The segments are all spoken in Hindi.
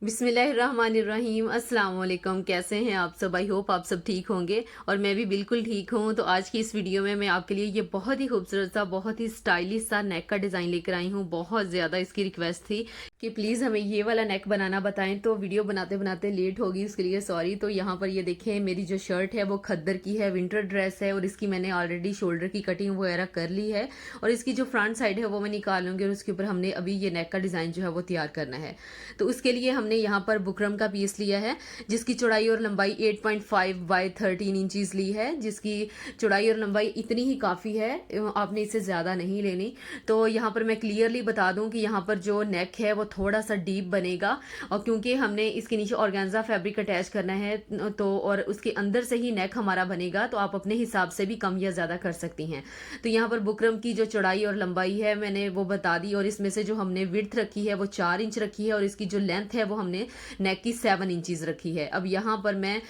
बिस्मिल्लाहिर्रहमानिर्रहीम। अस्सलाम वालेकुम। कैसे हैं आप सब? आई होप आप सब ठीक होंगे और मैं भी बिल्कुल ठीक हूँ। तो आज की इस वीडियो में मैं आपके लिए ये बहुत ही खूबसूरत सा, बहुत ही स्टाइलिश सा नेक का डिज़ाइन लेकर आई हूँ। बहुत ज़्यादा इसकी रिक्वेस्ट थी कि प्लीज़ हमें ये वाला नेक बनाना बताएं, तो वीडियो बनाते बनाते लेट होगी, उसके लिए सॉरी। तो यहाँ पर ये देखें, मेरी जो शर्ट है वो खद्दर की है, विंटर ड्रेस है और इसकी मैंने ऑलरेडी शोल्डर की कटिंग वगैरह कर ली है और इसकी जो फ्रंट साइड है वो मैं निकाल लूँगी और उसके ऊपर हमने अभी ये नेक का डिज़ाइन जो है वो तैयार करना है। तो उसके लिए हमने यहाँ पर बुकरम का पीस लिया है जिसकी चौड़ाई और लंबाई 8.5 बाय 13 इंचीज ली है, जिसकी चौड़ाई और लंबाई इतनी ही काफ़ी है, आपने इससे ज़्यादा नहीं लेनी। तो यहाँ पर मैं क्लियरली बता दूं कि यहाँ पर जो नेक है वो थोड़ा सा डीप बनेगा और क्योंकि हमने इसके नीचे ऑर्गेन्जा फैब्रिक अटैच करना है तो और उसके अंदर से ही नेक हमारा बनेगा, तो आप अपने हिसाब से भी कम या ज़्यादा कर सकती हैं। तो यहाँ पर बुकरम की जो चौड़ाई और लंबाई है मैंने वो बता दी और इसमें से जो हमने विड्थ रखी है वो 4 इंच रखी है और इसकी जो लेंथ है वो हमने नेक की 7 इंचीज रखी है। अब यहाँ पर मैं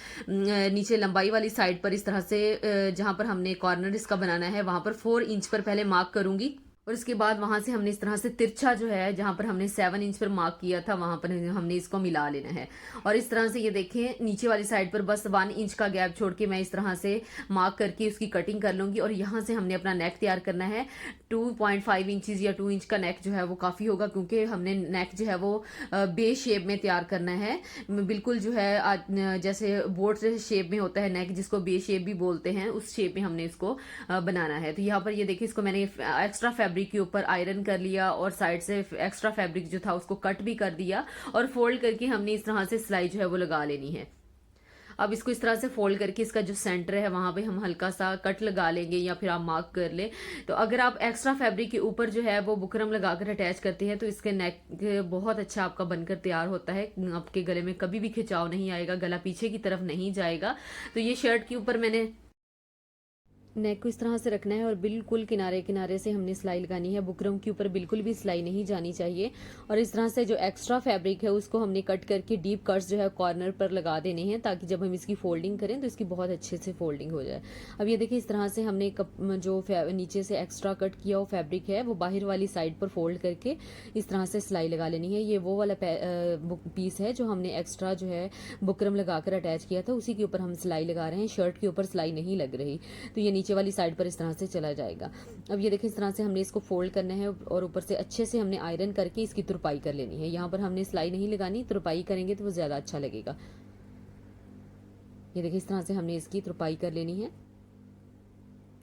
नीचे लंबाई वाली साइड पर इस तरह से जहां पर हमने कॉर्नर इसका बनाना है वहां पर 4 इंच पर पहले मार्क करूंगी और उसके बाद वहां से हमने इस तरह से तिरछा जो है जहां पर हमने 7 इंच पर मार्क किया था वहां पर हमने इसको मिला लेना है। और इस तरह से ये देखें, नीचे वाली साइड पर बस 1 इंच का गैप छोड़ के मैं इस तरह से मार्क करके उसकी कटिंग कर लूंगी और यहाँ से हमने अपना नेक तैयार करना है। 2.5 इंचीज या 2 इंच का नेक जो है वो काफ़ी होगा क्योंकि हमने नेक जो है वो बे शेप में तैयार करना है। बिल्कुल जो है जैसे बोर्ड शेप में होता है नेक, जिसको बे शेप भी बोलते हैं, उस शेप में हमने इसको बनाना है। तो यहाँ पर ये देखिए, इसको मैंने एक्स्ट्रा फैब्रिक के ऊपर आयरन कर लिया और साइड से एक्स्ट्रा फैब्रिक जो था उसको कट भी कर दिया और फोल्ड करके हमने इस तरह से सिलाई जो है वो लगा लेनी है। अब इसको इस तरह से फोल्ड करके इसका जो सेंटर है वहां पे हम हल्का सा कट लगा लेंगे या फिर आप मार्क कर ले। तो अगर आप एक्स्ट्रा फैब्रिक के ऊपर जो है वो बुकरम लगाकर अटैच करते हैं तो इसके नेक बहुत अच्छा आपका बनकर तैयार होता है। आपके गले में कभी भी खिंचाव नहीं आएगा, गला पीछे की तरफ नहीं जाएगा। तो ये शर्ट के ऊपर मैंने नेक को इस तरह से रखना है और बिल्कुल किनारे किनारे से हमने सिलाई लगानी है। बुकरम के ऊपर बिल्कुल भी सिलाई नहीं जानी चाहिए और इस तरह से जो एक्स्ट्रा फैब्रिक है उसको हमने कट करके डीप कट्स जो है कॉर्नर पर लगा देने हैं ताकि जब हम इसकी फोल्डिंग करें तो इसकी बहुत अच्छे से फोल्डिंग हो जाए। अब ये देखिए, इस तरह से हमने जो नीचे से एक्स्ट्रा कट किया वो फैब्रिक है वो बाहर वाली साइड पर फोल्ड करके इस तरह से सिलाई लगा लेनी है। ये वो वाला पीस है जो हमने एक्स्ट्रा जो है बुकरम लगाकर अटैच किया था, उसी के ऊपर हम सिलाई लगा रहे हैं। शर्ट के ऊपर सिलाई नहीं लग रही, तो ये नीचे वाली साइड पर इस तरह से चला जाएगा। अब ये देखिए, इस तरह से हमने इसको फोल्ड करना है और ऊपर से अच्छे से हमने आयरन करके इसकी तुरपाई कर लेनी है। यहाँ पर हमने सिलाई नहीं लगानी, तुरपाई करेंगे तो वो ज़्यादा अच्छा लगेगा। ये देखिए, इस तरह से हमने इसकी तुरपाई कर लेनी है।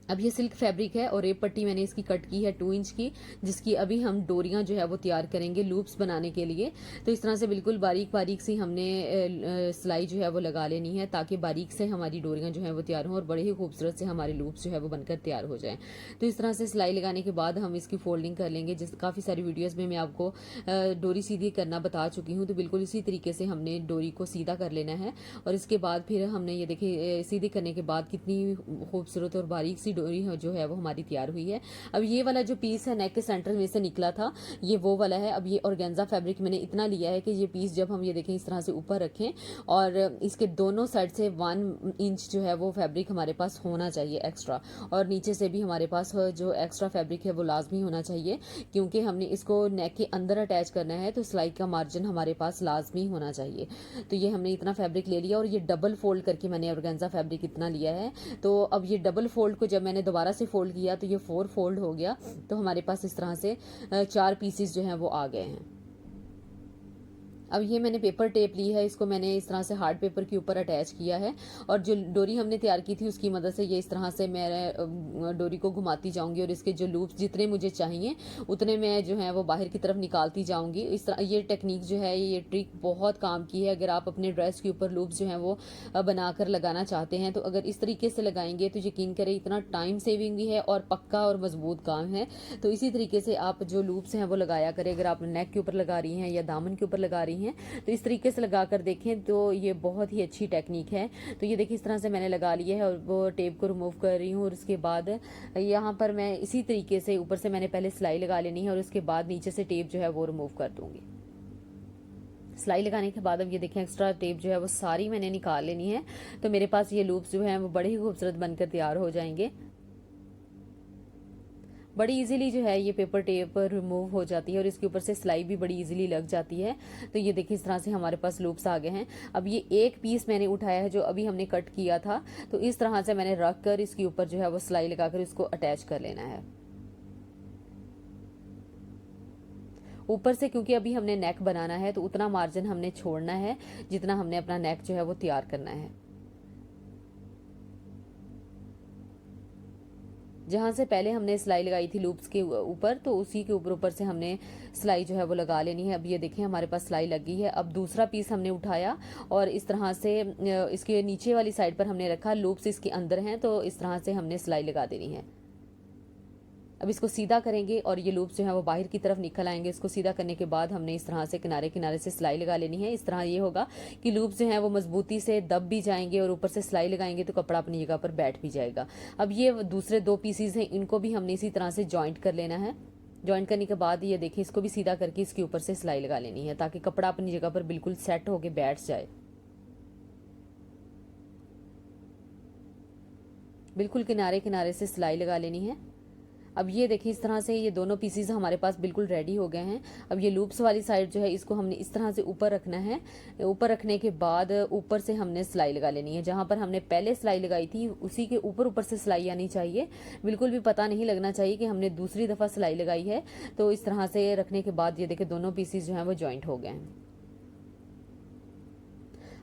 अब ये सिल्क फैब्रिक है और रेप पट्टी मैंने इसकी कट की है 2 इंच की, जिसकी अभी हम डोरियां जो है वो तैयार करेंगे लूप्स बनाने के लिए। तो इस तरह से बिल्कुल बारीक बारीक सी हमने सिलाई जो है वो लगा लेनी है ताकि बारीक से हमारी डोरियां जो है वो तैयार हों और बड़े ही खूबसूरत से हमारे लूप्स जो है वो बनकर तैयार हो जाएं। तो इस तरह से सिलाई लगाने के बाद हम इसकी फोल्डिंग कर लेंगे। जिस काफ़ी सारी वीडियोज़ में मैं आपको डोरी सीधी करना बता चुकी हूँ, तो बिल्कुल इसी तरीके से हमने डोरी को सीधा कर लेना है और इसके बाद फिर हमने ये देखिए सीधी करने के बाद कितनी खूबसूरत और बारीक सी डोरी जो है वो हमारी तैयार हुई है। अब ये वाला जो पीस है नेक के सेंटर में से निकला था, ये वो वाला है। अब ये ऑर्गेन्जा फैब्रिक मैंने इतना लिया है कि ये पीस जब हम ये देखें इस तरह से ऊपर रखें और इसके दोनों साइड से 1 इंच जो है वो फैब्रिक हमारे पास होना चाहिए एक्स्ट्रा, और नीचे से भी हमारे पास जो एक्स्ट्रा फैब्रिक है वो लाजमी होना चाहिए क्योंकि हमने इसको नेक के अंदर अटैच करना है, तो सिलाई का मार्जिन हमारे पास लाजमी होना चाहिए। तो ये हमने इतना फैब्रिक ले लिया और ये डबल फोल्ड करके मैंने ऑर्गेन्जा फैब्रिक इतना लिया है। तो अब ये डबल फोल्ड को जब मैंने दोबारा से फोल्ड किया तो ये 4 फोल्ड हो गया, तो हमारे पास इस तरह से 4 पीसेस जो हैं वो आ गए हैं। अब ये मैंने पेपर टेप ली है, इसको मैंने इस तरह से हार्ड पेपर के ऊपर अटैच किया है और जो डोरी हमने तैयार की थी उसकी मदद से ये इस तरह से मैं डोरी को घुमाती जाऊंगी और इसके जो लूप्स जितने मुझे चाहिए उतने मैं जो है वो बाहर की तरफ निकालती जाऊंगी। इस तरह ये टेक्निक जो है, ये ट्रिक बहुत काम की है। अगर आप अपने ड्रेस के ऊपर लूप्स जो हैं वो बनाकर लगाना चाहते हैं तो अगर इस तरीके से लगाएंगे तो यकीन करें इतना टाइम सेविंग भी है और पक्का और मजबूत काम है। तो इसी तरीके से आप जो लूप्स हैं वो लगाया करें। अगर आप नेक के ऊपर लगा रही हैं या दामन के ऊपर लगा रही हैं तो इस तरीके से लगा कर देखें, तो ये बहुत ही अच्छी टेक्निक है। तो ये देखिए, इस तरह से मैंने लगा लिया है और वो टेप को रिमूव कर रही हूँ और उसके बाद यहाँ पर मैं इसी तरीके से ऊपर से मैंने पहले सिलाई लगा लेनी है और उसके बाद नीचे से टेप जो है वो रिमूव कर दूंगी। सिलाई लगाने के बाद अब ये देखें, एक्स्ट्रा टेप जो है वो सारी मैंने निकाल लेनी है, तो मेरे पास ये लूप्स जो हैं वो बड़े ही खूबसूरत बनकर तैयार हो जाएंगे। बड़ी इजीली जो है ये पेपर टेप रिमूव हो जाती है और इसके ऊपर से सिलाई भी बड़ी इजीली लग जाती है। तो ये देखिए इस तरह से हमारे पास लूप्स आ गए हैं। अब ये एक पीस मैंने उठाया है जो अभी हमने कट किया था, तो इस तरह से मैंने रख कर इसके ऊपर जो है वो सिलाई लगाकर इसको अटैच कर लेना है ऊपर से, क्योंकि अभी हमने नेक बनाना है तो उतना मार्जिन हमने छोड़ना है जितना हमने अपना नेक जो है वो तैयार करना है। जहां से पहले हमने सिलाई लगाई थी लूप्स के ऊपर, तो उसी के ऊपर से हमने सिलाई जो है वो लगा लेनी है। अब ये देखें हमारे पास सिलाई लगी है। अब दूसरा पीस हमने उठाया और इस तरह से इसके नीचे वाली साइड पर हमने रखा, लूप्स इसके अंदर हैं, तो इस तरह से हमने सिलाई लगा देनी है। अब इसको सीधा करेंगे और ये लूप्स जो है वो बाहर की तरफ निकल आएंगे। इसको सीधा करने के बाद हमने इस तरह से किनारे किनारे से सिलाई लगा लेनी है। इस तरह ये होगा कि लूप्स जो है वो मजबूती से दब भी जाएंगे और ऊपर से सिलाई लगाएंगे तो कपड़ा अपनी जगह पर बैठ भी जाएगा। अब ये दूसरे दो पीसीज हैं, इनको भी हमने इसी तरह से जॉइंट कर लेना है। जॉइंट करने के बाद ये देखिए इसको भी सीधा करके इसके ऊपर से सिलाई लगा लेनी है ताकि कपड़ा अपनी जगह पर बिल्कुल सेट होके बैठ जाए। बिल्कुल किनारे किनारे से सिलाई लगा लेनी है। अब ये देखिए इस तरह से ये दोनों पीसीज हमारे पास बिल्कुल रेडी हो गए हैं। अब ये लूप्स वाली साइड जो है इसको हमने इस तरह से ऊपर रखना है। ऊपर रखने के बाद ऊपर से हमने सिलाई लगा लेनी है। जहां पर हमने पहले सिलाई लगाई थी उसी के ऊपर ऊपर से सिलाई आनी चाहिए, बिल्कुल भी पता नहीं लगना चाहिए कि हमने दूसरी दफ़ा सिलाई लगाई है। तो इस तरह से रखने के बाद ये देखिए दोनों पीसीज जो हैं वो जॉइंट हो गए हैं।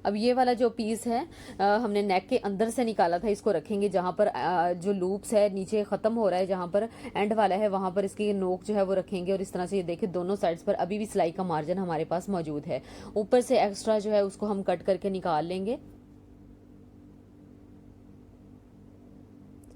अब ये वाला जो पीस है हमने नेक के अंदर से निकाला था, इसको रखेंगे जहाँ पर जो लूप्स है नीचे ख़त्म हो रहा है, जहाँ पर एंड वाला है वहाँ पर इसकी नोक जो है वो रखेंगे। और इस तरह से ये देखिए दोनों साइड्स पर अभी भी सिलाई का मार्जिन हमारे पास मौजूद है। ऊपर से एक्स्ट्रा जो है उसको हम कट करके निकाल लेंगे।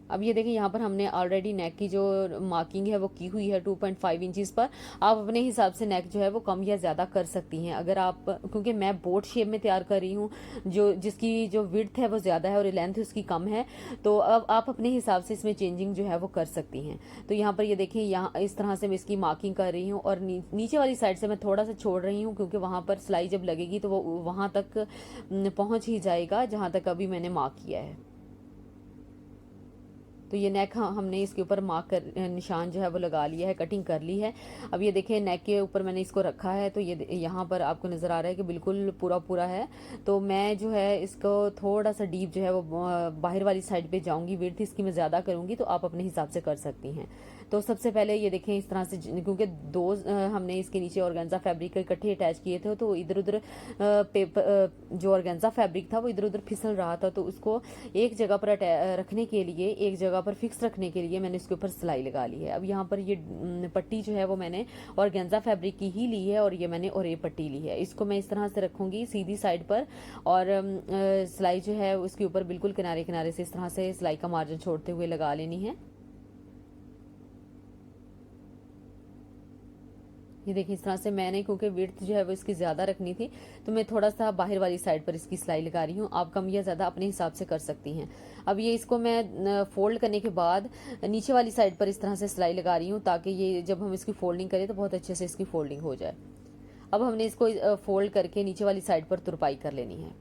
अब ये देखिए यहाँ पर हमने ऑलरेडी नेक की जो मार्किंग है वो की हुई है 2.5 इंचज़ पर। आप अपने हिसाब से नेक जो है वो कम या ज़्यादा कर सकती हैं। अगर आप, क्योंकि मैं बोट शेप में तैयार कर रही हूँ, जो जिसकी जो विड्थ है वो ज़्यादा है और लेंथ उसकी कम है, तो अब आप अपने हिसाब से इसमें चेंजिंग जो है वो कर सकती हैं। तो यहाँ पर ये देखिए यहाँ इस तरह से मैं इसकी मार्किंग कर रही हूँ और नीचे वाली साइड से मैं थोड़ा सा छोड़ रही हूँ, क्योंकि वहाँ पर सिलाई जब लगेगी तो वो वहाँ तक पहुँच ही जाएगा जहाँ तक अभी मैंने मार्क किया है। तो ये नेक हमने इसके ऊपर मार्क कर निशान जो है वो लगा लिया है, कटिंग कर ली है। अब ये देखिए नेक के ऊपर मैंने इसको रखा है, तो ये यहाँ पर आपको नज़र आ रहा है कि बिल्कुल पूरा पूरा है। तो मैं जो है इसको थोड़ा सा डीप जो है वो बाहर वाली साइड पे जाऊँगी, विड्थ इसकी मैं ज़्यादा करूँगी, तो आप अपने हिसाब से कर सकती हैं। तो सबसे पहले ये देखें इस तरह से, क्योंकि दो हमने इसके नीचे ऑर्गेन्जा फैब्रिक इकट्ठे अटैच किए थे, तो इधर उधर पेपर जो ऑर्गेन्जा फैब्रिक था वो इधर उधर फिसल रहा था, तो उसको एक जगह पर रखने के लिए, एक जगह पर फिक्स रखने के लिए मैंने इसके ऊपर सिलाई लगा ली है। अब यहाँ पर ये पट्टी जो है वो मैंने ऑर्गेन्जा फैब्रिक की ही ली है और ये मैंने ओरे पट्टी ली है। इसको मैं इस तरह से रखूंगी सीधी साइड पर और सिलाई जो है उसके ऊपर बिल्कुल किनारे किनारे से इस तरह से सिलाई का मार्जिन छोड़ते हुए लगा लेनी है। ये देखिए इस तरह से मैंने, क्योंकि विड्थ जो है वो इसकी ज़्यादा रखनी थी, तो मैं थोड़ा सा बाहर वाली साइड पर इसकी सिलाई लगा रही हूँ। आप कम या ज़्यादा अपने हिसाब से कर सकती हैं। अब ये इसको मैं फोल्ड करने के बाद नीचे वाली साइड पर इस तरह से सिलाई लगा रही हूँ ताकि ये जब हम इसकी फोल्डिंग करें तो बहुत अच्छे से इसकी फोल्डिंग हो जाए। अब हमने इसको फोल्ड करके नीचे वाली साइड पर तुरपाई कर लेनी है।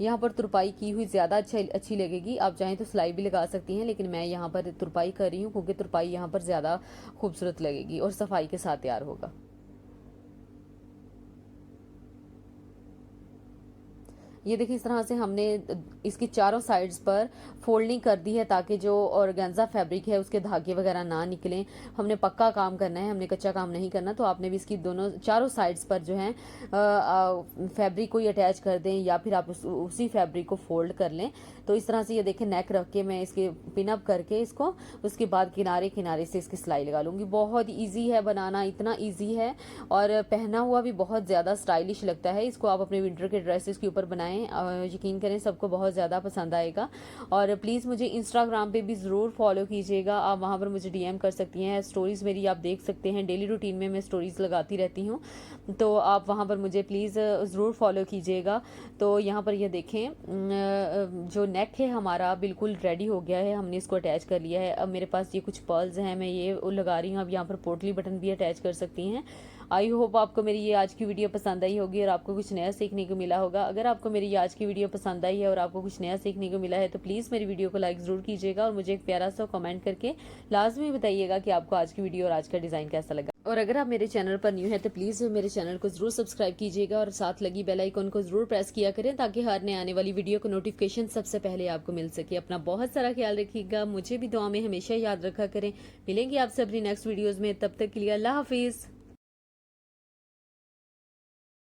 यहाँ पर तुरपाई की हुई ज़्यादा अच्छी लगेगी। आप चाहें तो सिलाई भी लगा सकती हैं, लेकिन मैं यहाँ पर तुरपाई कर रही हूँ क्योंकि तुरपाई यहाँ पर ज़्यादा खूबसूरत लगेगी और सफाई के साथ तैयार होगा। ये देखिए इस तरह से हमने इसकी चारों साइड्स पर फोल्डिंग कर दी है ताकि जो ऑर्गेन्जा फैब्रिक है उसके धागे वगैरह ना निकलें। हमने पक्का काम करना है, हमने कच्चा काम नहीं करना। तो आपने भी इसकी दोनों चारों साइड्स पर जो है फैब्रिक को ही अटैच कर दें या फिर आप उसी फैब्रिक को फोल्ड कर लें। तो इस तरह से ये देखें नेक रख के मैं इसके पिन अप करके इसको, उसके बाद किनारे किनारे से इसकी सिलाई लगा लूँगी। बहुत ईजी है बनाना, इतना ईजी है और पहना हुआ भी बहुत ज़्यादा स्टाइलिश लगता है। इसको आप अपने विंटर के ड्रेसेस के ऊपर बनाएं, यकीन करें सबको बहुत ज़्यादा पसंद आएगा। और प्लीज़ मुझे इंस्टाग्राम पे भी ज़रूर फॉलो कीजिएगा। आप वहाँ पर मुझे डीएम कर सकती हैं। स्टोरीज़ मेरी आप देख सकते हैं, डेली रूटीन में मैं स्टोरीज़ लगाती रहती हूँ, तो आप वहाँ पर मुझे प्लीज़ ज़रूर फॉलो कीजिएगा। तो यहाँ पर ये देखें जो नेक है हमारा बिल्कुल रेडी हो गया है, हमने इसको अटैच कर लिया है। अब मेरे पास ये कुछ पर्ल्स हैं, मैं ये लगा रही हूँ। अब यहाँ पर पोटली बटन भी अटैच कर सकती हैं आई होप आपको मेरी ये आज की वीडियो पसंद आई होगी और आपको कुछ नया सीखने को मिला होगा। अगर आपको मेरी आज की वीडियो पसंद आई है और आपको कुछ नया सीखने को मिला है तो प्लीज़ मेरी वीडियो को लाइक ज़रूर कीजिएगा और मुझे एक प्यारा सा कमेंट करके लाजमी बताइएगा कि आपको आज की वीडियो और आज का डिज़ाइन कैसा लगा। और अगर आप मेरे चैनल पर न्यू है तो प्लीज़ मेरे चैनल को ज़रूर सब्सक्राइब कीजिएगा और साथ लगी बेल आइकन को ज़रूर प्रेस किया करें ताकि हर नए आने वाली वीडियो को नोटिफिकेशन सबसे पहले आपको मिल सके। अपना बहुत सारा ख्याल रखिएगा, मुझे भी दुआ में हमेशा याद रखा करें। मिलेंगे आपसे अपनी नेक्स्ट वीडियोज़ में, तब तक के लिए अल्लाह हाफिज़।